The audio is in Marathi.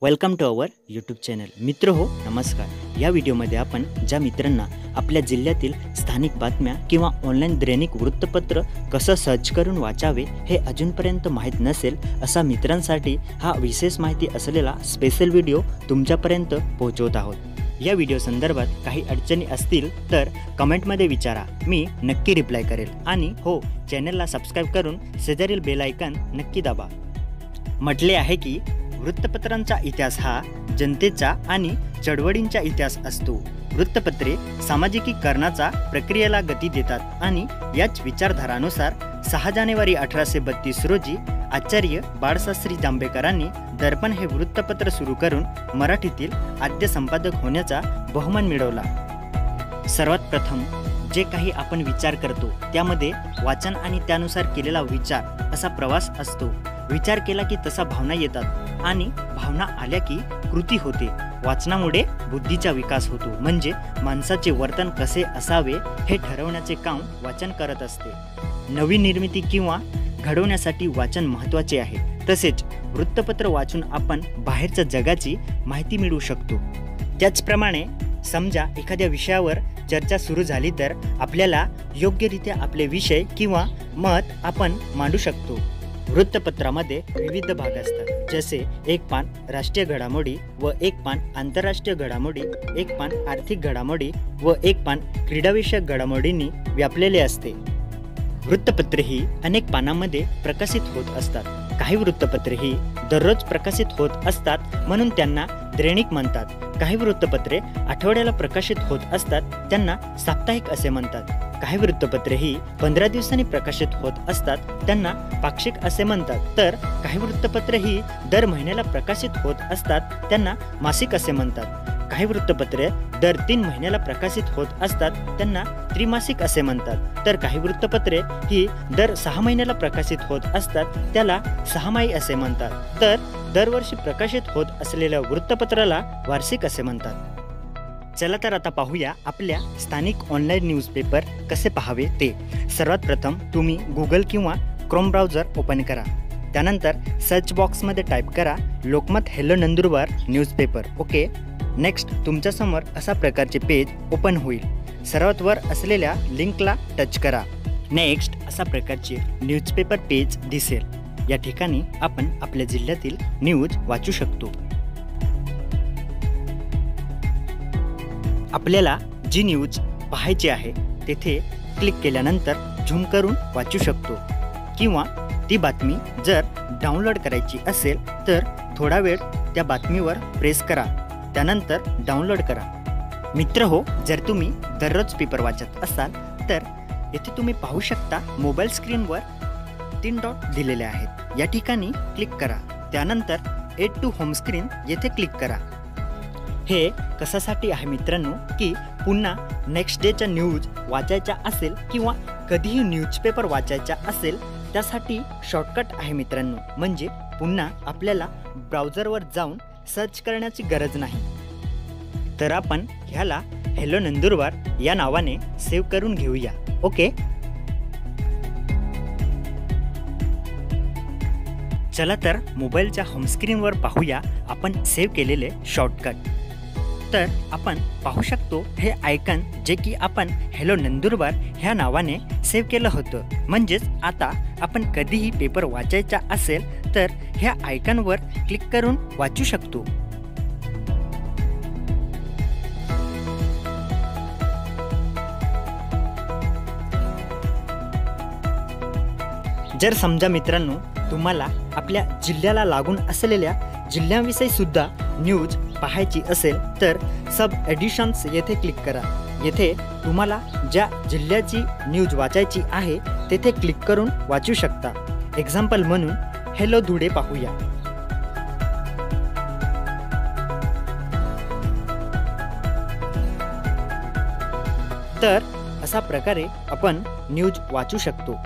Welcome to our YouTube channel. मित्र हो नमस्कार. या व्हिडिओमध्ये आपण ज्या मित्रांना आपल्या जिल्ह्यातील स्थानिक बातम्या किंवा ऑनलाईन दैनिक वृत्तपत्र कसं सर्च करून वाचावे हे अजूनपर्यंत माहीत नसेल अशा मित्रांसाठी हा विशेष माहिती असलेला स्पेशल व्हिडिओ तुमच्यापर्यंत पोहोचवत आहोत. या व्हिडिओ संदर्भात काही अडचणी असतील तर कमेंटमध्ये विचारा, मी नक्की रिप्लाय करेल. आणि हो, चॅनलला सबस्क्राईब करून शेजारील बेल आयकॉन नक्की दाबा. म्हटले आहे की वृत्तपत्रांचा इतिहास हा जनतेचा आणि चळवळींचा इतिहास असतो. वृत्तपत्रे सामाजिकीकरणाचा प्रक्रियेला गती देतात आणि याच विचारधारानुसार 6 जानेवारी 1832 रोजी आचार्य बाळशास्त्री जांभेकरांनी दर्पण हे वृत्तपत्र सुरू करून मराठीतील आद्य संपादक होण्याचा बहुमान मिळवला. सर्वात प्रथम जे काही आपण विचार करतो त्यामध्ये वाचन आणि त्यानुसार केलेला विचार असा प्रवास असतो. विचार केला की तसा भावना येतात आणि भावना आल्या की कृती होते. वाचनामुळे बुद्धीचा विकास होतो, म्हणजे माणसाचे वर्तन कसे असावे हे ठरवण्याचे काम वाचन करत असते. नवी निर्मिती किंवा घडवण्यासाठी वाचन महत्त्वाचे आहे. तसेच वृत्तपत्र वाचून आपण बाहेरच्या जगाची माहिती मिळवू शकतो. त्याचप्रमाणे समजा एखाद्या विषयावर चर्चा सुरू झाली तर आपल्याला योग्यरित्या आपले विषय किंवा मत आपण मांडू शकतो. वृत्तपत्रामध्ये विविध भाग असतात, जसे एक पान राष्ट्रीय घडामोडी व एक पान आंतरराष्ट्रीय घडामोडी, एक पान आर्थिक घडामोडी व एक पान क्रीडाविषयक घडामोडींनी व्यापलेले असते. वृत्तपत्रे ही अनेक पानांमध्ये प्रकाशित होत असतात. काही वृत्तपत्रे ही दररोज प्रकाशित होत असतात म्हणून त्यांना दैनिक म्हणतात. काही वृत्तपत्रे आठवड्याला प्रकाशित होत असतात, त्यांना साप्ताहिक असे म्हणतात. काही वृत्तपत्रे ही 15 दिवसांनी प्रकाशित होत असतात, त्यांना पाक्षिक असे म्हणतात. तर काही वृत्तपत्रे ही दर महिन्याला प्रकाशित होत असतात, त्यांना मासिक असे म्हणतात. काही वृत्तपत्रे दर 3 महिन्याला प्रकाशित होत असतात, त्यांना त्रिमासिक असे म्हणतात. तर काही वृत्तपत्रे ही दर 6 महिन्याला प्रकाशित होत असतात, त्याला सहामाही असे म्हणतात. तर दरवर्षी प्रकाशित होत असलेल्या वृत्तपत्राला वार्षिक असे म्हणतात. चला तर आता पाहूया आपल्या स्थानिक ऑनलाईन न्यूजपेपर कसे पाहावे ते. सर्वात प्रथम तुम्ही गुगल किंवा क्रोम ब्राउझर ओपन करा. त्यानंतर सर्च बॉक्समध्ये टाईप करा Lokmat hello Nandurbar newspaper. Okay. Next तुमच्यासमोर अशा प्रकारचे पेज ओपन होईल. सर्वात वर असलेल्या लिंकला टच करा. नेक्स्ट अशा प्रकारचे न्यूजपेपर पेज दिसेल. या ठिकाणी आपण आपल्या जिल्ह्यातील न्यूज वाचू शकतो. आपल्याला जी न्यूज पाहायची आहे तेथे क्लिक केल्यानंतर झूम करून वाचू शकतो, किंवा ती बातमी जर डाउनलोड करायची असेल तर थोडा वेळ त्या बातमीवर प्रेस करा, त्यानंतर डाउनलोड करा. मित्र हो, जर तुम्ही दररोज पेपर वाचत असाल तर येथे तुम्ही पाहू शकता मोबाईल स्क्रीनवर 3 डॉट दिलेले आहेत. या ठिकाणी क्लिक करा. त्यानंतर एड टू होम स्क्रीन येथे क्लिक करा. हे कशासाठी आहे मित्रांनो, की पुन्हा नेक्स्ट डेच्या न्यूज वाचायच्या असेल किंवा कधीही न्यूजपेपर वाचायचा असेल त्यासाठी शॉर्टकट आहे मित्रांनो. म्हणजे पुन्हा आपल्याला ब्राउझरवर जाऊन सर्च करण्याची गरज नाही. तर आपण ह्याला हेलो नंदुरबार या नावाने सेव्ह करून घेऊया. ओके. चला तर मोबाईलच्या होमस्क्रीनवर पाहूया आपण सेव्ह केलेले शॉर्टकट. तर आपण पाहू शकतो हे आयकॉन जे की आपण हेलो नंदुरबार ह्या नावाने सेव्ह केलं होतं. म्हणजेच आता आपण कधीही पेपर वाचायचा असेल तर ह्या आयकॉनवर क्लिक करून वाचू शकतो. जर समजा मित्रांनो तुम्हाला आपल्या जिल्ह्याला लागून असलेल्या जिल्ह्यांविषयी सुद्धा न्यूज पाहायची असेल तर सब एडिशन्स येथे क्लिक करा. येथे तुम्हाला ज्या जिल्ह्याची न्यूज वाचायची आहे तेथे क्लिक करून वाचू शकता. एक्झाम्पल म्हणून हेलो धुळे पाहूया. तर अशा प्रकारे आपण न्यूज वाचू शकतो.